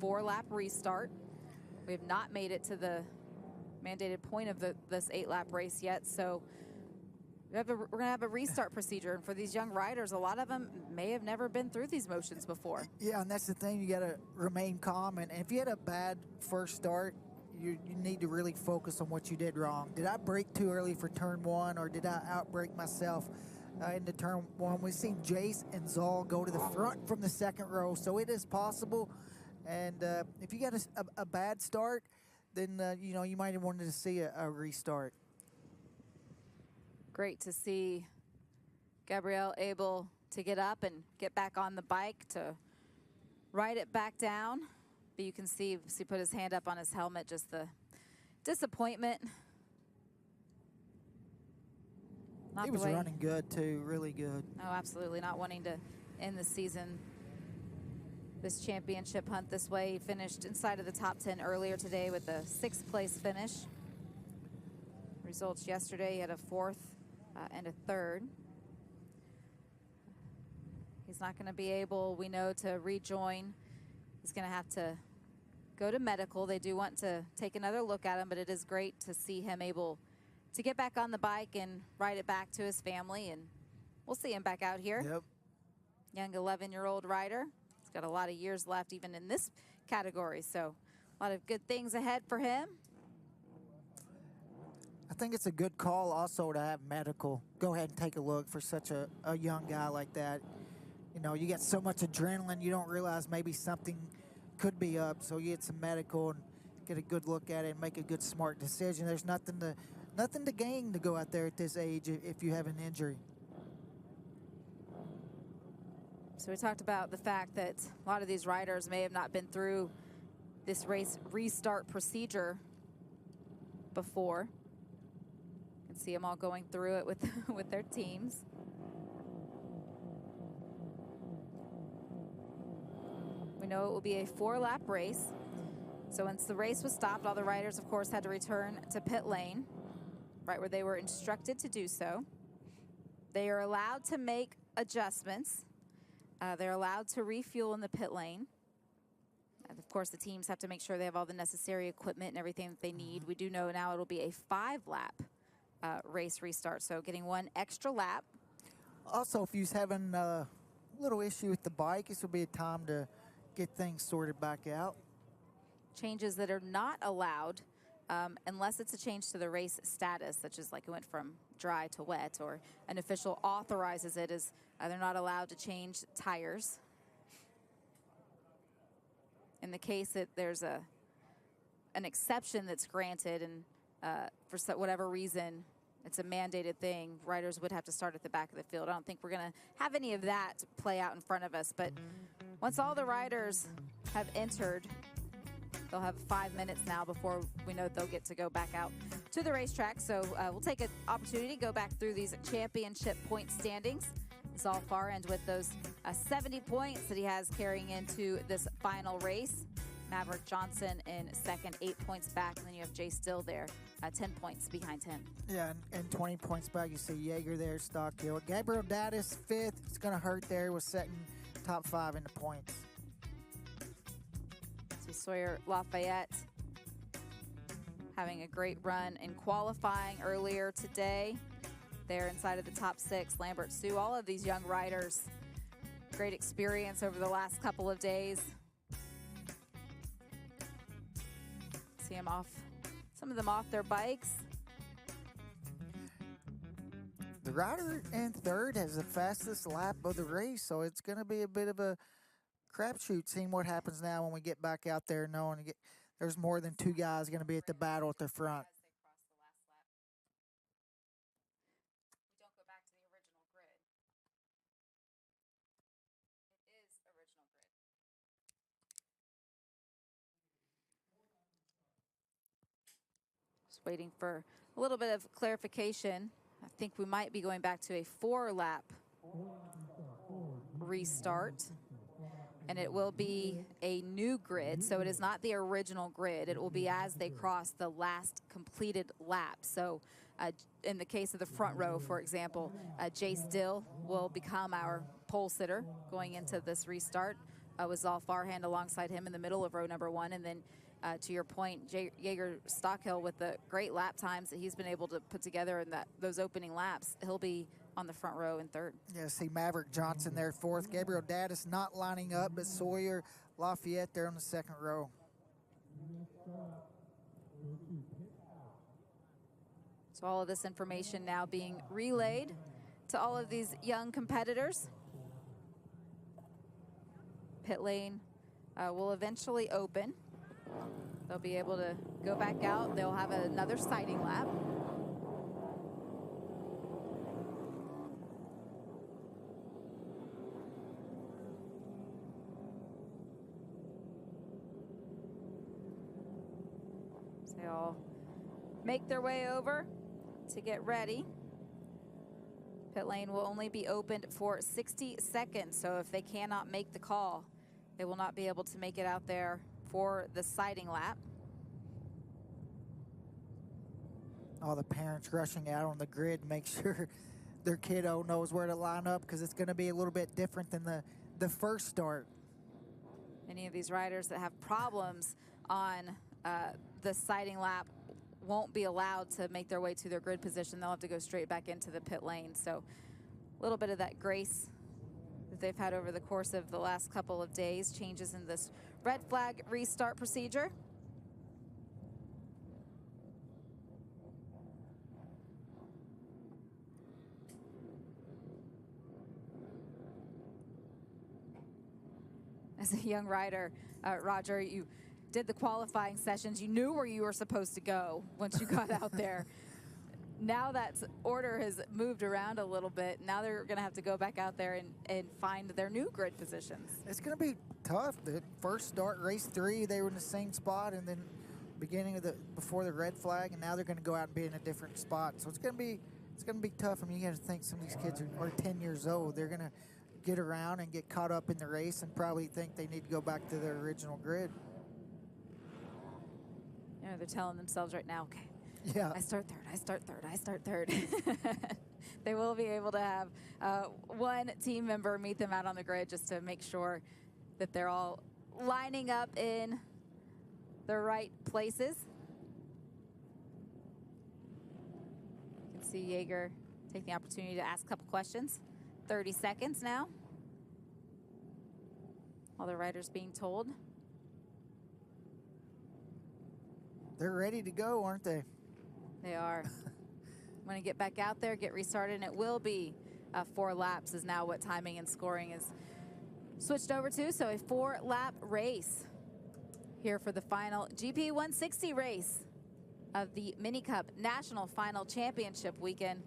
4-lap restart. We have not made it to the mandated point of this 8-lap race yet, so we're going to have a restart procedure. And for these young riders, a lot of them may have never been through these motions before. Yeah, and that's the thing. You got to remain calm. And if you had a bad first start, you need to really focus on what you did wrong. Did I brake too early for turn 1, or did I outbrake myself into turn 1? We've seen Jace and Zoll go to the front from the second row, so it is possible. And if you got a bad start, then you know, you might have wanted to see a restart. Great to see Gabriel able to get up and get back on the bike to ride it back down. But you can see he put his hand up on his helmet, just the disappointment. He was running good too, really good. Oh, absolutely, not wanting to end the season, this championship hunt this way. He finished inside of the top 10 earlier today with a 6th place finish. Results yesterday, he had a 4th and a 3rd. He's not going to be able, we know, to rejoin. He's going to have to go to medical. They do want to take another look at him, but it is great to see him able to get back on the bike and ride it back to his family. And we'll see him back out here. Yep. Young 11-year-old rider. He's got a lot of years left even in this category, so a lot of good things ahead for him. I think it's a good call also to have medical. Go ahead and take a look for such a young guy like that. You know, you get so much adrenaline, you don't realize maybe something could be up, so you get some medical and get a good look at it and make a good, smart decision. There's nothing to gain to go out there at this age if you have an injury. So we talked about the fact that a lot of these riders may have not been through this race restart procedure before. You can see them all going through it with their teams. We know it will be a 4-lap race. So once the race was stopped, all the riders, of course, had to return to pit lane, right where they were instructed to do so. They are allowed to make adjustments. They're allowed to refuel in the pit lane. And of course, the teams have to make sure they have all the necessary equipment and everything that they need. We do know now it'll be a 5-lap race restart, so getting 1 extra lap. Also, if you're having a little issue with the bike, this will be a time to get things sorted back out. Changes that are not allowed unless it's a change to the race status, such as like it went from dry to wet, or an official authorizes it, as they're not allowed to change tires. In the case that there's an exception that's granted, and for whatever reason it's a mandated thing, riders would have to start at the back of the field. I don't think we're going to have any of that play out in front of us, but once all the riders have entered, they'll have 5 minutes now before we know they'll get to go back out to the racetrack. So we'll take an opportunity to go back through these championship point standings. Saul Farrand with those 70 points that he has carrying into this final race. Maverick Johnson in second, 8 points back, and then you have Jay Still there, 10 points behind him. Yeah, and 20 points back. You see Yeager there, Stockhill. Gabriel Daddis, 5th. It's going to hurt there. Was setting top 5 in the points. See Sawyer Lafayette having a great run in qualifying earlier today. They're inside of the top 6. Lambert Sue, all of these young riders, great experience over the last couple of days. See them off, some of them off their bikes. The rider in 3rd has the fastest lap of the race, so it's going to be a bit of a crapshoot seeing what happens now when we get back out there, knowing there's more than 2 guys going to be at the battle at the front. Waiting for a little bit of clarification. I think we might be going back to a 4-lap restart, and it will be a new grid, so it is not the original grid. It will be as they cross the last completed lap. So in the case of the front row, for example, Jay Still will become our pole sitter going into this restart. was all Farhand alongside him in the middle of row number 1. And then to your point, Jaeger Stockhill, with the great lap times that he's been able to put together in those opening laps, he'll be on the front row in 3rd. Yeah, see Maverick Johnson there 4th. Gabriel Daddis not lining up, but Sawyer Lafayette there on the 2nd row. So all of this information now being relayed to all of these young competitors. Pit lane will eventually open. They'll be able to go back out. They'll have another sighting lap. So they all make their way over to get ready. Pit lane will only be opened for 60 seconds, so if they cannot make the call, they will not be able to make it out there for the sighting lap. All the parents rushing out on the grid to make sure their kiddo knows where to line up, because it's going to be a little bit different than the first start. Many of these riders that have problems on the sighting lap won't be allowed to make their way to their grid position. They'll have to go straight back into the pit lane. So a little bit of that grace that they've had over the course of the last couple of days. Changes in this red flag restart procedure. As a young rider, Roger, you did the qualifying sessions. You knew where you were supposed to go once you got out there. Now that order has moved around a little bit. Now they're going to have to go back out there and find their new grid positions. It's going to be tough. The first start, race 3, they were in the same spot, and then beginning of before the red flag, and now they're going to go out and be in a different spot. So it's going to be tough. I mean, you got to think some of these kids are 10 years old. They're going to get around and get caught up in the race and probably think they need to go back to their original grid. You know, they're telling themselves right now, okay, yeah, I start 3rd, I start 3rd, I start 3rd. They will be able to have one team member meet them out on the grid just to make sure that they're all lining up in the right places. You can see Jaeger take the opportunity to ask a couple questions. 30 seconds now. All the riders being told. They're ready to go, aren't they? They are. I'm going to get back out there, get restarted, and it will be 4 laps is now what timing and scoring is switched over to. So a 4-lap race here for the final GP160 race of the MiniCup National Final Championship weekend.